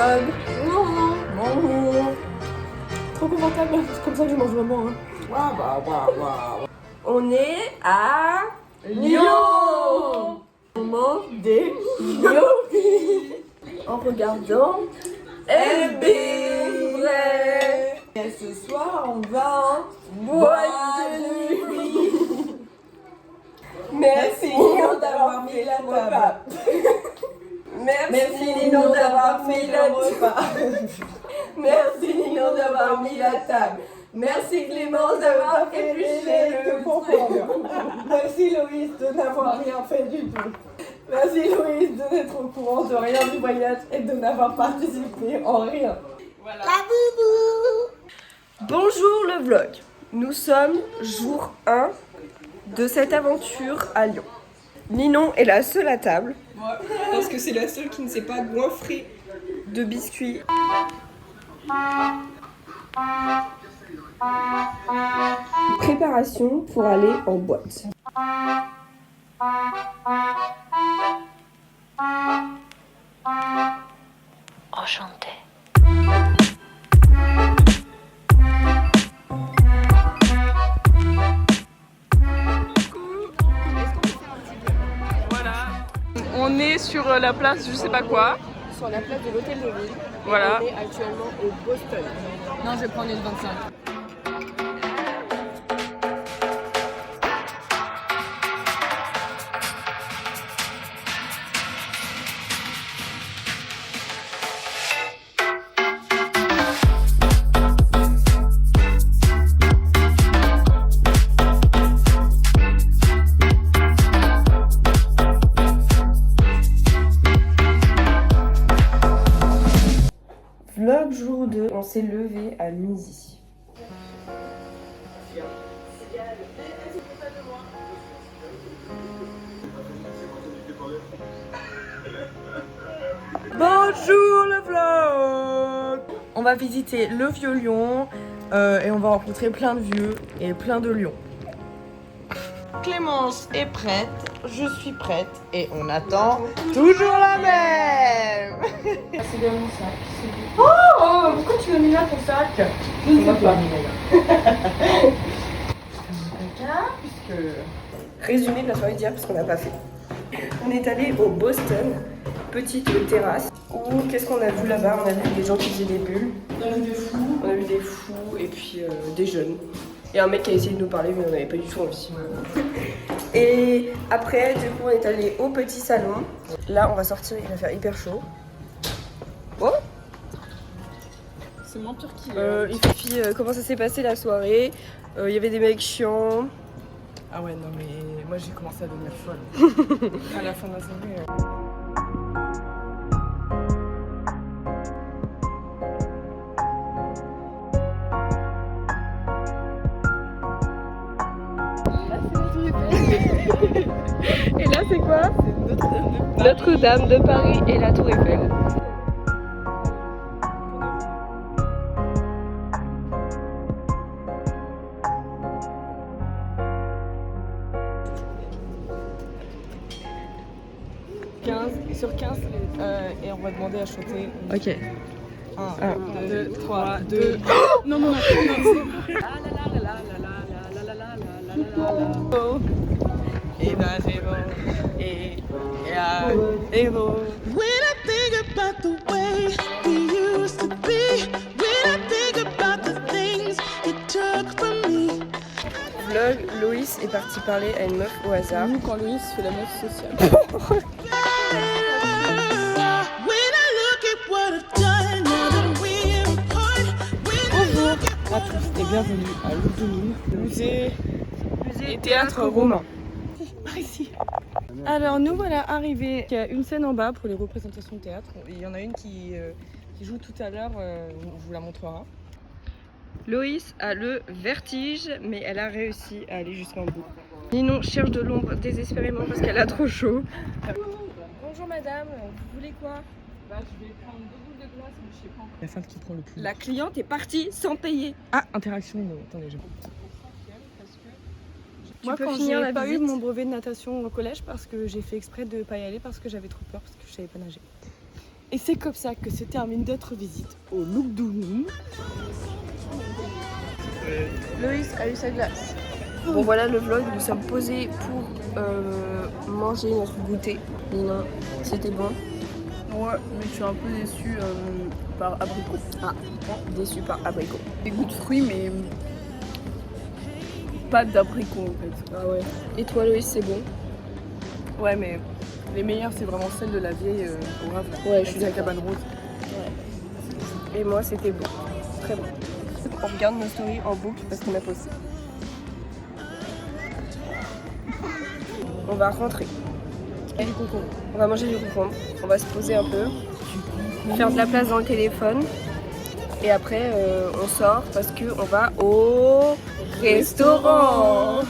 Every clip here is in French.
vlog. Non. Bonjour. Trop confortable, c'est comme ça que je mange vraiment. Hein. On est à Lyon. On mange des Yopi en regardant LB Vrai. Et ce soir, on va en boîte de nuit. Merci Lino d'avoir mis la table. Merci Lino d'avoir mis la table. Merci Lino d'avoir mis la table. Merci Clémence d'avoir épluché le concombre. Merci Loïs de n'avoir rien fait du tout. Merci Loïs de n'être au courant de rien du voyage et de n'avoir participé en rien. Voilà. La boubou. Bonjour le vlog. Nous sommes jour 1 de cette aventure à Lyon. Ninon est la seule à table. Parce que c'est la seule qui ne s'est pas goinfrée de biscuits. Préparation pour aller en boîte. Enchantée. On est sur la place je sais pas quoi. Sur la place de l'hôtel de ville. Voilà. On est actuellement au Boston. Non, je vais prendre une 25. Vlog jour 2, on s'est levé à midi. Bonjour le vlog. On va visiter le vieux Lyon et on va rencontrer plein de vieux et plein de lions. Clémence est prête, je suis prête et on attend toujours la même. C'est bien mon sac. Oh, pourquoi tu l'as mis là ton sac? Je ne sais pas. Puisque Résumé de la soirée d'hier parce qu'on n'a pas fait. On est allé au Boston, petite terrasse, où qu'est-ce qu'on a vu là-bas? On a vu des gens qui faisaient des bulles. On a vu des fous. On a vu des fous et puis des jeunes. Et un mec qui a essayé de nous parler mais on n'avait pas du tout envie. Et après, du coup, on est allé au petit salon. Là, on va sortir, il va faire hyper chaud. Oh, C'est moins pire qu'il Fifi, comment ça s'est passé la soirée? Il y avait des mecs chiants. Ah ouais, non mais moi j'ai commencé à devenir folle. À la fin de la soirée. Et là, c'est quoi? Notre-Dame de Paris et la Tour Eiffel. Sur 15 et on va demander à chanter. Ok. 1, 2, 3, 2. Non, non, non. Et ben c'est bon. Et bon. When I think about the way we used to be, when I think about the things you took from me. Vlog, Loïs est parti parler à une meuf au hasard. Nous, quand Loïs fait la meuf sociale. When I look at what I've done, now that we're apart. Bonjour à tous et bienvenue à l'Oudounou, musée et théâtre romain. Par ici. Alors nous voilà arrivés. Il y a une scène en bas pour les représentations de théâtre. Il y en a une qui joue tout à l'heure, on vous la montrera. Loïs a le vertige, mais elle a réussi à aller jusqu'en bout. Ninon cherche de l'ombre désespérément parce qu'elle a trop chaud. Bonjour madame, vous voulez quoi? Bah, je vais prendre 2 boules de glace, mais je sais pas encore. La sainte qui prend le plus. La cliente est partie sans payer. Ah, interaction, attendez, j'ai Moi, peux quand finir la j'ai pas eu visite mon brevet de natation au collège, parce que j'ai fait exprès de pas y aller parce que j'avais trop peur, parce que je savais pas nager. Et c'est comme ça que se termine notre visite au Lugdunum. Loïs a eu sa glace. Bon voilà le vlog, nous sommes posés pour manger notre goûter. Ninon, c'était bon? Ouais, mais je suis un peu déçue par abricot. Ah, déçu par abricot. Des goûts de fruits, mais pas d'abricot en fait. Ah ouais. Et toi Loïs, c'est bon? Ouais, mais les meilleures, c'est vraiment celle de la vieille au Havre. Ouais, je suis la d'accord. cabane rose. Et moi c'était bon, très bon. On regarde nos stories en boucle parce qu'on a posté. On va rentrer. Et du concombre. On va manger du concombre. On va se poser un peu, faire de la place dans le téléphone. Et après on sort parce qu'on va au restaurant.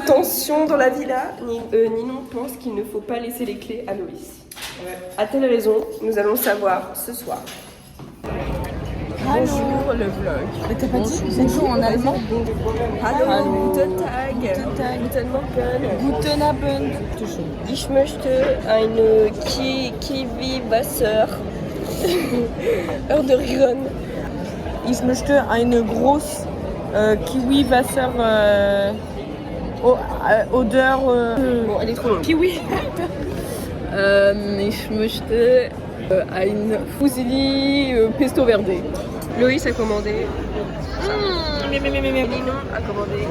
Tension dans la villa. Ninon pense qu'il ne faut pas laisser les clés à Loïs. À telle raison, nous allons savoir ce soir. Bonjour le vlog. Mais t'as pas dit bonjour en allemand? Hallo, guten Tag. Guten Morgen. Guten Abend. Ich möchte eine Kiwi-Wasser. Heure de rigoler. Ich möchte eine große Kiwi-Wasser Odeur Bon, elle est trop longue. Kiwi. Ich möchte ein Fusilli Pesto Verde. Loïs a commandé. Ninon a commandé.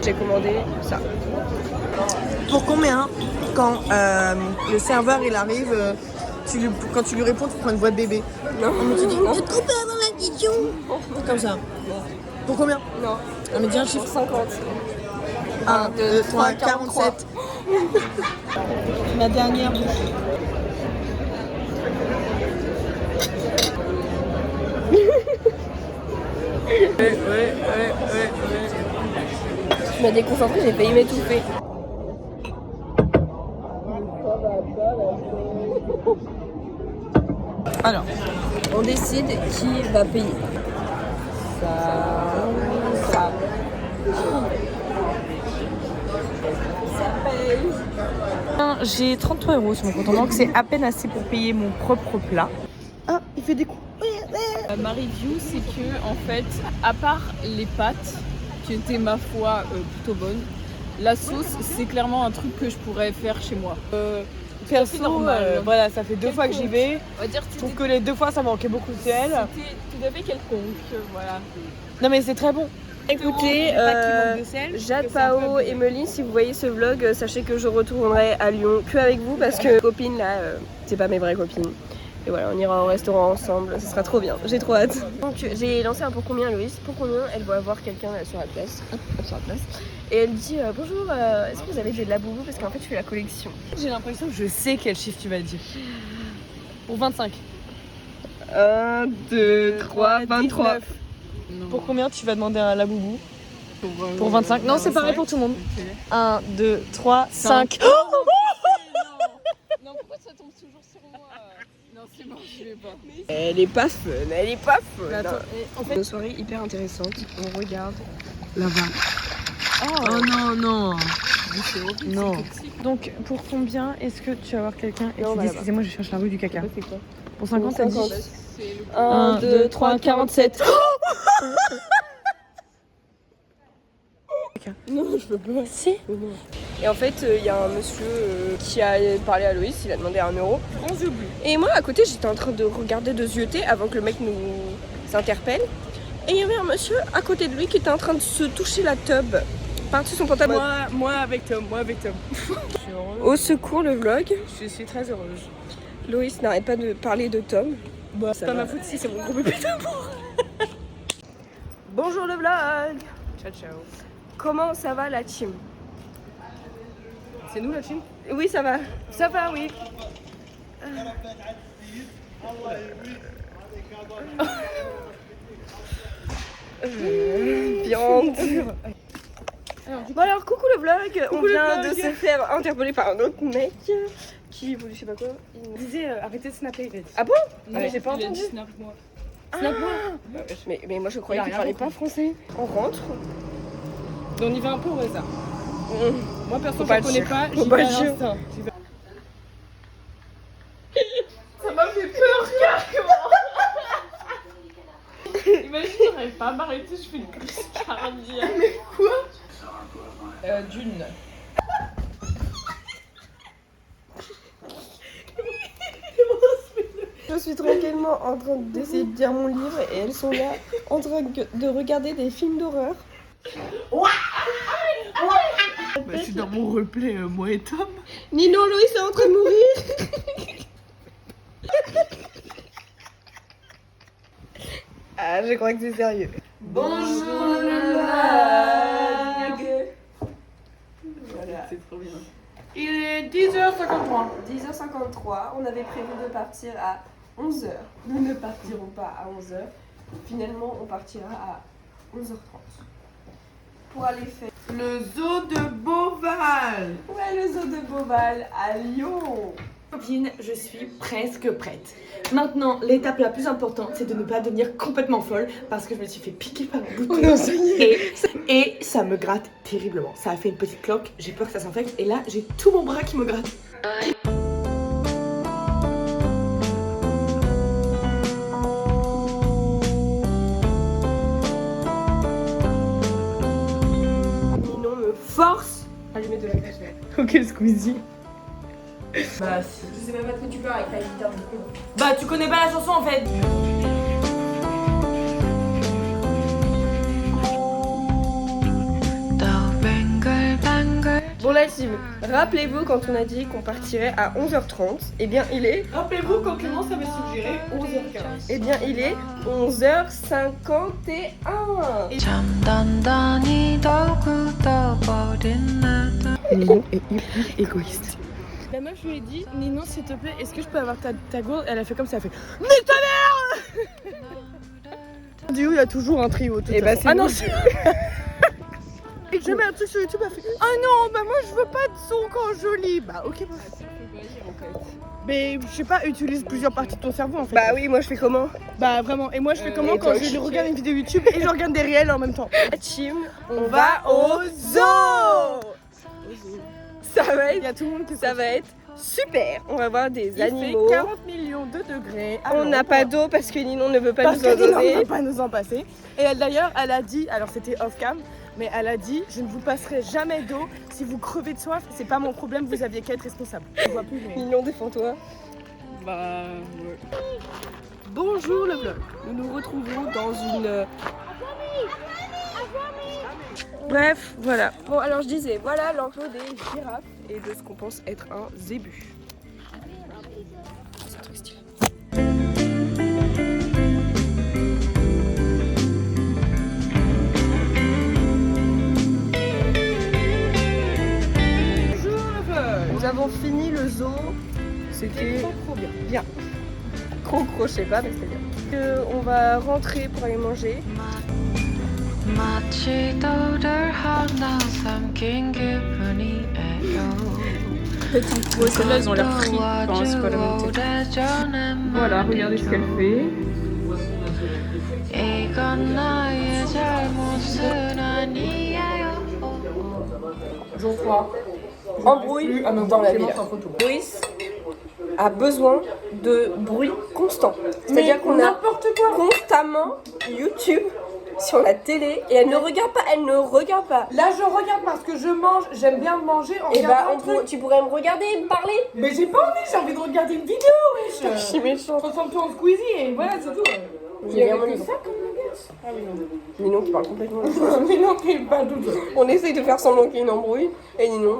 J'ai commandé ça. Pour combien, quand le serveur il arrive, quand tu lui réponds, tu prends une voix de bébé? Non. Tu dis, Non. est-ce qu'on peut avoir la question? Comme ça. Pour combien? Non. Ah, mais dis un Pour chiffre. 50. 1, 2, 3, 47. Ma dernière bouchée. Ouais. Je m'ai déconcentrée, j'ai failli m'étouffer. Alors, On décide qui va payer. Ça. J'ai 33 € sur mon compte en banque, c'est à peine assez pour payer mon propre plat. ah, il fait des coups. Ma review, c'est que en fait, à part les pâtes, qui étaient ma foi plutôt bonnes, la sauce, c'est clairement un truc que je pourrais faire chez moi. Perso, normal. voilà, ça fait 2 fois que j'y vais. On va dire Je trouve que les 2 fois, ça manquait beaucoup de sel. c'était tout à fait quelconque, voilà. Non, mais c'est très bon. Écoutez, Jade, Pao et Meline, si vous voyez ce vlog, sachez que je retournerai à Lyon que avec vous parce que copines là, c'est pas mes vraies copines. Et voilà, on ira au restaurant ensemble, ce sera trop bien, j'ai trop hâte. Donc j'ai lancé un pour combien Loïs? Pour combien elle va avoir quelqu'un sur la place. Hop, sur la place. Et elle dit bonjour, est-ce que vous avez des laboubou? Parce qu'en fait je fais la collection. J'ai l'impression que je sais quel chiffre tu vas dire. Pour 25. 1, 2, 3, 23. Pour combien tu vas demander à la boubou? Pour 25. Non, c'est pareil pour tout le monde. 1, 2, 3, 5. Non, pourquoi ça tombe toujours sur moi? Non, c'est bon, je vais pas. Elle est pas fun, elle est pas fun. Attends, en fait, Une soirée hyper intéressante, on regarde. Oh non, non. c'est horrible. Non. c'est toxique. Donc, pour combien est-ce que tu vas avoir quelqu'un et Non, tu bah, dis, là-bas. excusez-moi, je cherche la rue du caca. C'est quoi? Pour 50, t'as dit 50. C'est le 1, 2, 3, 47. Non, je peux pas. Si. Et en fait, il y a un monsieur qui a parlé à Loïs, il a demandé 1 euro. Et moi, à côté, j'étais en train de regarder, de zioter avant que le mec nous s'interpelle. Et il y avait un monsieur à côté de lui qui était en train de se toucher la tub par-dessus son pantalon. Moi avec Tom. Au secours, le vlog. Je suis très heureuse. Loïs n'arrête pas de parler de Tom. Bah, C'est pas ma faute si c'est mon gros bébé d'amour. Bonjour le vlog. Ciao, ciao. Comment ça va la team? C'est nous la team? Oui, ça va. Ça va, oui. Viande. Bon alors, coucou le vlog. On vient de se faire interpeller par un autre mec qui voulait je sais pas quoi. Il nous disait Arrêtez de snapper, il a dit. ah bon? Non, mais j'ai pas Il a entendu. dit snap-moi. Mais moi je croyais Il a qu'il rien parlait compris. pas français. On rentre. On y va un peu au hasard. Moi perso, Faut je pas connais dire. pas, Faut j'y pas vais à dire. l'instinct. Ça m'a fait peur, carrément. Imagine, j'arrive pas à m'arrêter, je fais une crise cardiaque. Mais quoi? D'une. Je suis tranquillement en train d'essayer de lire mon livre et elles sont là en train de regarder des films d'horreur. Je suis dans mon replay, moi et Tom. Ninon, Loïs est en train de mourir. Ah, je crois que c'est sérieux. Bonjour le vlog. Voilà. C'est trop bien. Il est 10h53. 10h53, on avait prévu de partir à 11h. Nous ne partirons pas à 11h. Finalement, on partira à 11h30. Pour aller faire Le zoo de Beauval. le zoo de Beauval à Lyon. Copine, je suis presque prête. Maintenant, l'étape la plus importante, c'est de ne pas devenir complètement folle parce que je me suis fait piquer par un bouton. Et ça me gratte terriblement. Ça a fait une petite cloque, j'ai peur que ça s'infecte et là, j'ai tout mon bras qui me gratte. Ninon me force à lui mettre de la crème. Ok, Squeezie. Bah si. Je sais même pas ce que tu parles avec ta guitare du coup. Bah, tu connais pas la chanson en fait. Bon la team, rappelez-vous quand on a dit qu'on partirait à 11h30, eh bien il est... Rappelez-vous quand Clément avait suggéré 11h15. Eh bien il est 11h51. Ninon est hyper égoïste. La meuf lui a dit, Ninon s'il te plaît, est-ce que je peux avoir ta gourde? Elle a fait comme ça, elle a fait nique ta mère. Du coup, il y a toujours un trio. Et bah c'est non. Et j'ai mis un truc sur YouTube, elle fait Ah non, bah moi je veux pas de son quand je lis. Bah ok. Mais je sais pas, utilise plusieurs parties de ton cerveau en fait. Bah oui, moi je fais comment? Bah vraiment. Et moi je fais comment et quand toi, je regarde une vidéo YouTube et je regarde des réels en même temps? Team, on va au zoo. Ça va Il y être, a tout le monde qui ça va être super. On va voir des Il animaux. fait 40 millions de degrés. On n'a pas d'eau parce que Ninon ne veut pas Parce nous en que Ninon ne donner. va pas nous en passer. Et elle d'ailleurs, elle a dit, alors c'était off cam, mais elle a dit, je ne vous passerai jamais d'eau. Si vous crevez de soif, c'est pas mon problème, vous aviez qu'à être responsable. Je vois plus, mais... Ninon, défends-toi. Bah ouais. Bonjour le vlog. Nous nous retrouvons dans une... Bref, voilà. Bon, alors je disais, voilà l'enclos des girafes et de ce qu'on pense être un zébu. C'est un truc stylé. Bonjour le vlog. Nous avons fini le zoo. C'était trop bien. Bien. Trop, je sais pas, mais c'était bien. On va rentrer pour aller manger. Ouais, celles-là, elles ont l'air frites. Enfin, c'est pas la vérité. Voilà, regardez ce qu'elle fait. Jour 3. Embrouille dans la ville. Loïs a besoin de bruit constant. C'est-à-dire qu'on a constamment YouTube sur la télé et elle ne regarde pas, Là, je regarde parce que je mange. J'aime bien manger en Et bah, regardant un truc. tu pourrais me regarder et me parler. Mais j'ai pas envie, j'ai envie de regarder une vidéo, wesh. Je suis méchante. Transforme-toi en Squeezie et voilà, c'est tout. J'ai bien mon que livre. ça comme nuggets. Ah oui, non. Ninon qui parle complètement. Mais non, t'es pas douce. On essaye de faire semblant qu'il y ait une embrouille et Ninon.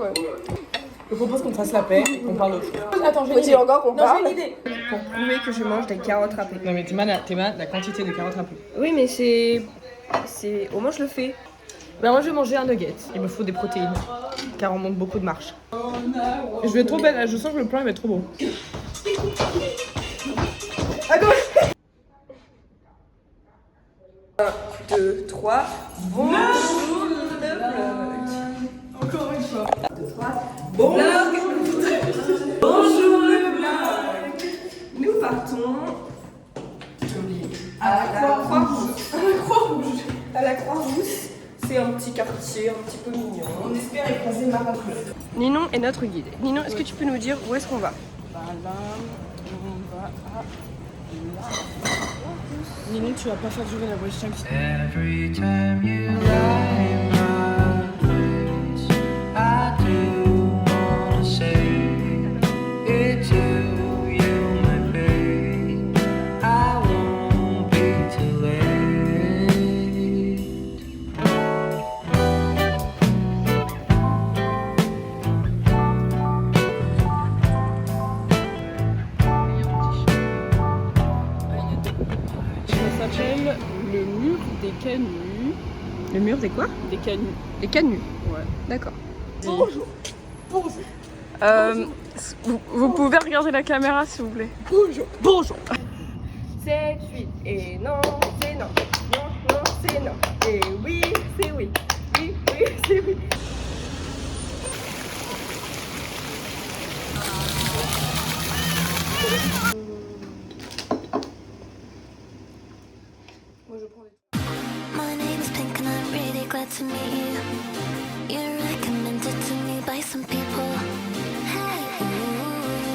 Je propose qu'on fasse la paix et qu'on parle d'autre chose. Attends, j'ai une Faut-il idée. encore qu'on Non, parle j'ai une idée. pour prouver que je mange des carottes râpées. Non mais t'es mal la quantité de carottes râpées. Oui, mais c'est. Au moins je le fais. Bah moi je vais manger un nugget, il me faut des protéines, car on monte beaucoup de marche. Et je vais être trop belle, je sens que le plan il va être trop beau. À gauche 1, 2, 3. Bonjour le vlog. Encore une fois. 2, 3. Bonjour le vlog. Nous partons à la Croix-Rousse. À la Croix-Rousse C'est un petit quartier, un petit peu mignon. On espère y croiser Marin Bleu. Ninon est notre guide. Ninon, est-ce que tu peux nous dire où est-ce qu'on va? Bah là, on va à là. Ninon, tu vas pas faire durer la voix, je tiens que Every time you lie in my dreams, I do wanna say it to you, my babe. I won't be too late. Ça s'appelle le mur des canuts. Le mur des quoi? Des canuts. Les canuts. Ouais. D'accord. Bonjour. Vous pouvez regarder la caméra s'il vous plaît. Bonjour. 7, 8 et non, c'est non. Non, non, c'est non. Et oui, c'est oui. Oui, oui, c'est oui. My name is Pink and I'm really glad to meet you. You're recommended to me by some people. Hey,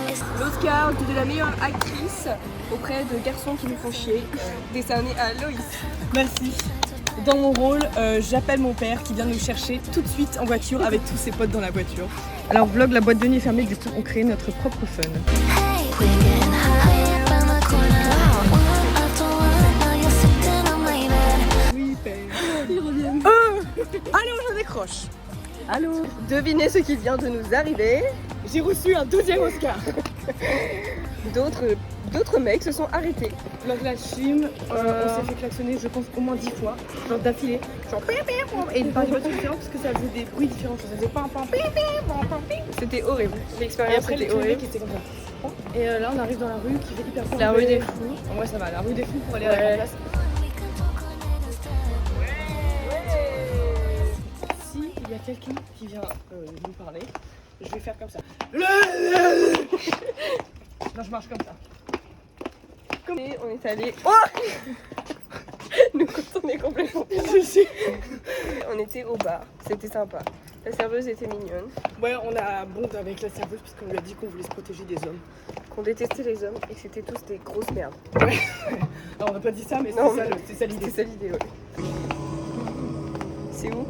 it's L'Oscar de la meilleure actrice auprès de garçons qui nous font chier. Décerné à Loïs. Merci. Dans mon rôle, j'appelle mon père qui vient nous chercher tout de suite en voiture avec tous ses potes dans la voiture. Alors vlog, la boîte de nuit est fermée, du coup on crée notre propre fun. hey, we're getting high up on the corner. One after one, now you're sitting on my bed. Oui, père. Ils reviennent. Allô, je décroche. Allô. Devinez ce qui vient de nous arriver. J'ai reçu un 12e Oscar. D'autres mecs se sont arrêtés. Lors de la chim, on s'est fait klaxonner, je pense, au moins 10 fois, genre d'affilée. Genre pim, pim, pim, et par des voitures différentes parce que ça faisait des bruits différents. Ça faisait pim, pim, pim, pim, pim, pim, pim. C'était horrible. Et L'expérience après, était les horrible. mecs étaient comme ça. Et là, on arrive dans la rue qui fait hyper fou. La rue des fous. Ouais, ça va, la rue des fous pour aller à Ouais. la place. Si il y a quelqu'un qui vient nous parler, je vais faire comme ça. Non, je marche comme ça. Et on est allé. Oh nous quand on est complètement. On était au bar. C'était sympa. La serveuse était mignonne. Ouais, on a bondé avec la serveuse parce qu'on lui a dit qu'on voulait se protéger des hommes. Qu'on détestait les hommes et que c'était tous des grosses merdes. Non, on n'a pas dit ça, mais Non, c'est ça l'idée. C'était ça l'idée, ouais. C'est où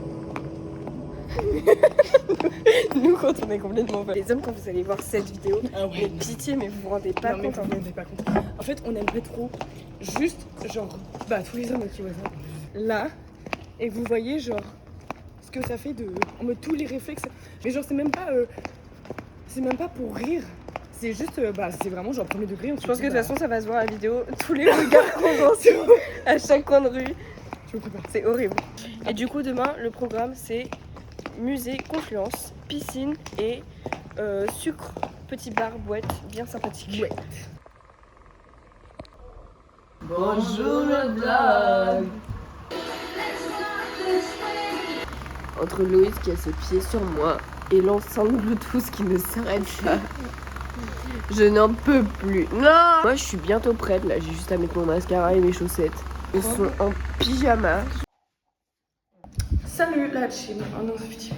Nous quand on est complètement pas. Les hommes, quand vous allez voir cette vidéo, Ah mais pitié, mais vous vous rendez pas non, mais compte. vous hein. vous rendez pas compte. En fait, on aimerait trop juste, genre, bah, tous les hommes qui voient ça, là, et vous voyez, genre, ce que ça fait de. On met tous les réflexes. Mais genre, c'est même pas pour rire. C'est juste, bah, c'est vraiment genre premier degré. Je pense que de toute façon, ça va se voir à la vidéo. Tous les regards qu'on lance à chaque coin de rue. Je me prépare. C'est horrible. Et du coup, demain, le programme, c'est musée, confluence, piscine et sucre, petit bar, boîte, bien sympathique. Ouais. Bonjour le vlog. Entre Loïs qui a ses pieds sur moi et l'enceinte Bluetooth qui ne s'arrête pas. Je n'en peux plus. Non. Moi, je suis bientôt prête. Là, j'ai juste à mettre mon mascara et mes chaussettes. Ils sont en pyjama. Salut la team. Oh non, c'est petit.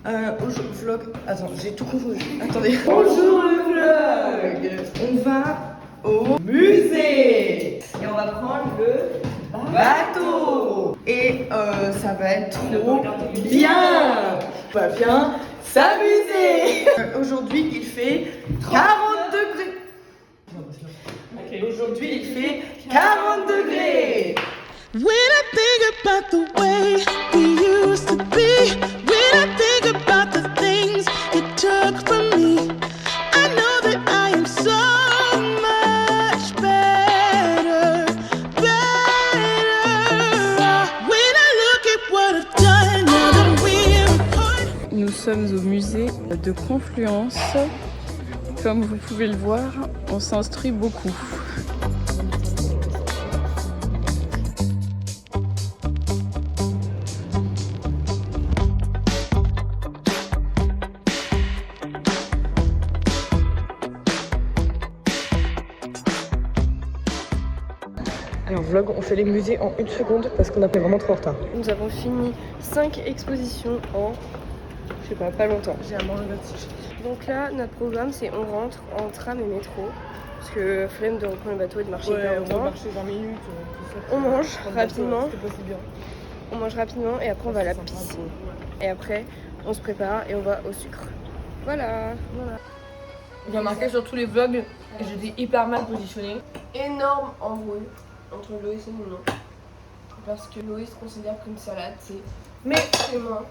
Aujourd'hui, vlog. Attends, j'ai tout confondu. Attendez. Bonjour le vlog. On va au musée. Et on va prendre le bateau. Et ça va être trop bien. On va bien s'amuser. Aujourd'hui, il fait 40 degrés. Aujourd'hui, il fait 40 degrés. When I think about the way we used to be, when I think about the things you took from me, I know that I am so much better, better. When I look at what I've done, now that we're apart. Nous sommes au musée de Confluence. Comme vous pouvez le voir, on s'instruit beaucoup. Alors vlog, on fait les musées en 1 seconde parce qu'on a fait vraiment trop en retard. Nous avons fini 5 expositions en, je sais pas longtemps. J'ai un manque d'attige. Donc là, notre programme, c'est on rentre en tram et métro. Parce que flemme de reprendre le bateau et de marcher hyper Ouais, on longtemps. va marcher 20 minutes. On mange rapidement. C'était pas si bien. On mange rapidement et après on va à la piscine. Et après, on se prépare et on va au sucre. Voilà. Il y a marqué sur tous les vlogs et j'étais hyper mal positionnée. Énorme embrouille entre Loïs et Ninon. Parce que Loïs considère qu'une salade, c'est Mais extrêmement.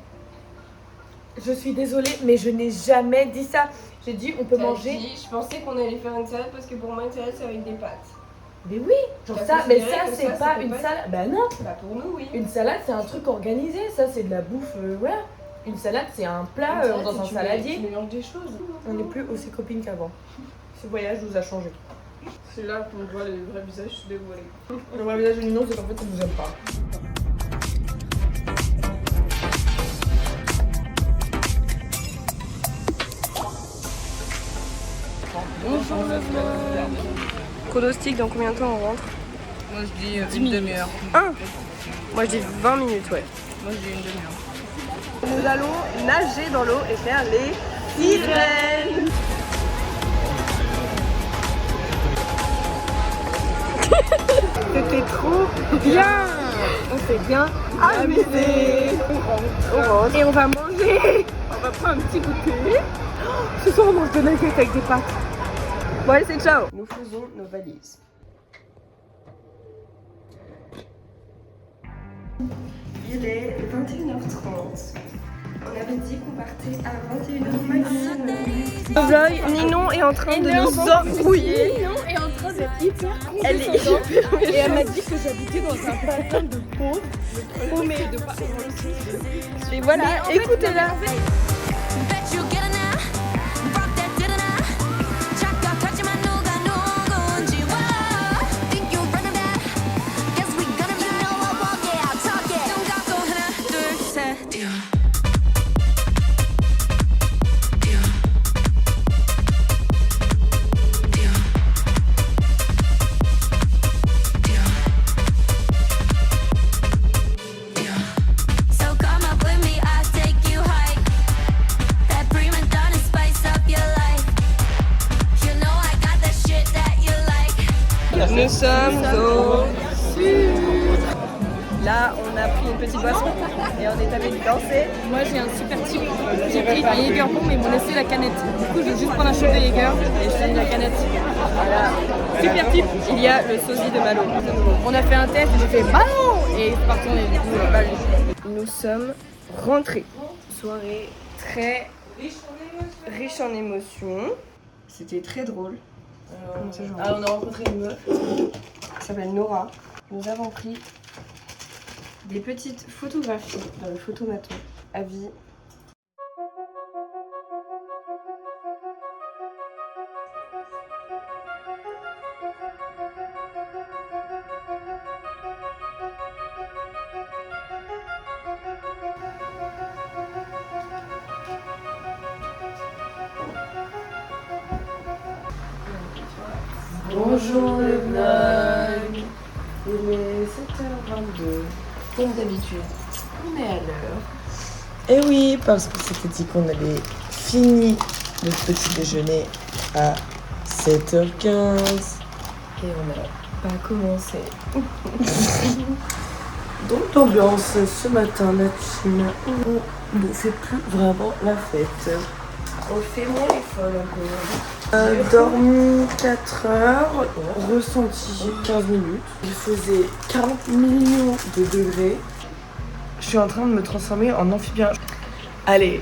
je suis désolée, mais je n'ai jamais dit ça. J'ai dit on peut manger. Je pensais qu'on allait faire une salade parce que pour moi, une salade, c'est avec des pâtes. Mais oui, genre T'as ça, mais considéré ça que c'est ça, pas c'était une pas- salade. Bah non, Bah pour nous, oui. une salade c'est un truc organisé, ça c'est de la bouffe, voilà. Une salade c'est un plat Une salade, dans c'est un tu saladier. mélanges des choses. On n'est plus aussi copines qu'avant. Ce voyage nous a changé. C'est là qu'on voit les vrais visages se dévoiler. Le vrai visage de Ninon c'est qu'en fait on nous aime pas. Pronostic, dans combien de temps on rentre? Moi je dis une demi-heure. Moi, je dis 20 minutes, ouais. Moi je dis une demi-heure. Nous allons nager dans l'eau et faire les sirènes. C'était trop bien. On s'est bien amusé. On rentre. Et on va manger. On va prendre un petit goûter. Ce soir, on mange de nuggets avec des pâtes. Bon, allez, c'est ciao. Nous faisons nos valises. Il est 21h30. On avait dit qu'on partait à 21h maximum. Le vlog, Ninon est en train de nous embrouiller. Ninon est en train d'être hyper Elle est hyper Et elle m'a dit que j'habitais dans un patelin de pauvres. Mais de pas. Et voilà, écoutez-la. Bet you get it now. Rock that did it now. 잠깐 터지만 누가 누군지 와. Think you're running that? Guess we gonna you know I walk it out, talk it. 눈 감고 하나 둘 셋. So come up with me, I'll take you high. That prima donna spice up your life. You know I got that shit that you like. Nous sommes au sud. Là, on a pris une petite boisson et on est allé danser. Moi j'ai un super tip. J'ai pris un Jägerbomb mais ils m'ont laissé la canette. Du coup je vais juste prendre un shot de Jäger et je donne la canette. Voilà. Super tip. Il y a le sosie de Malo. On a fait un test et j'ai fait ballon et c'est parti on est du coup Nous sommes rentrés. Soirée très riche en émotions. C'était très drôle. Ah on a rencontré une meuf. Qui s'appelle Nora. Nous avons pris des petites photographies dans le photomaton à vie. Bonjour le vlog. Il est 7h22. Comme d'habitude, on est à l'heure. Et oui, parce qu'on s'était dit qu'on allait finir le petit déjeuner à 7h15. Et on n'a pas commencé. Donc l'ambiance ce matin, la team, on ne fait plus vraiment la fête. On fait moins les folles encore. Dormi 4 heures, ressenti 15 minutes. Il faisait 40 millions de degrés. Je suis en train de me transformer en amphibien. Allez,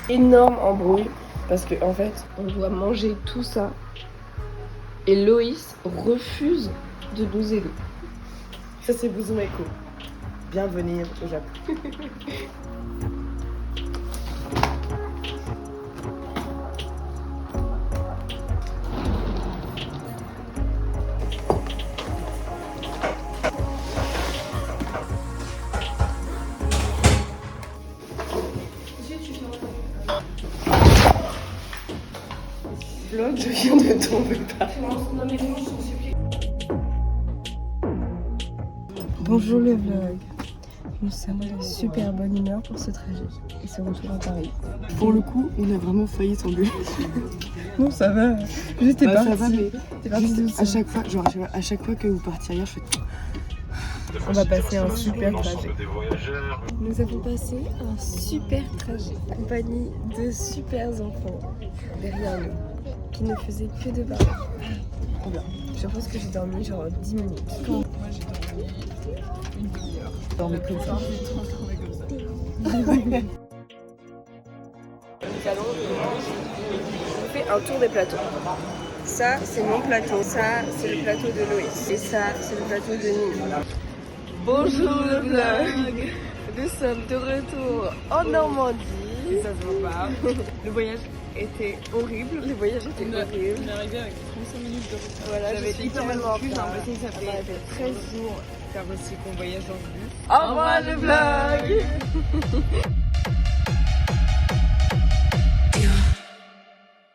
Énorme embrouille parce que en fait, on doit manger tout ça. Et Loïs refuse de nous aider. ça c'est Bouzouméko. Bienvenue au Japon. Vlog, je viens de tomber par. Bonjour le vlog. Nous sommes de super bonne humeur pour ce trajet et ce retour à Paris. Pour le coup, on a vraiment failli s'engueuler. Non, ça va. J'étais Bah, partie. ça va, mais T'es partie juste doucement. à chaque fois, genre à chaque fois que vous partiez ailleurs, je fais On va passer un super trajet. Nous avons passé un super trajet en compagnie de super enfants derrière nous qui ne faisaient que de parler. Trop bien. Je pense que j'ai dormi genre 10 minutes. moi j'ai dormi une demi-heure. Dormais comme ça. On fait un tour des plateaux. Ça, c'est mon plateau. Ça, c'est le plateau de Loïs. Et ça, c'est le plateau de Nina. Bonjour le vlog. Nous sommes de retour en Normandie. Ça se voit pas. Le voyage était horrible. Le voyage était horrible. On est arrivé avec 35 minutes de retard. Voilà, J'avais je suis littéralement tellement plus en retard. l'impression que ça On fait avait 13 jours. faire aussi qu'on voyage dans le bus. Au revoir le vlog.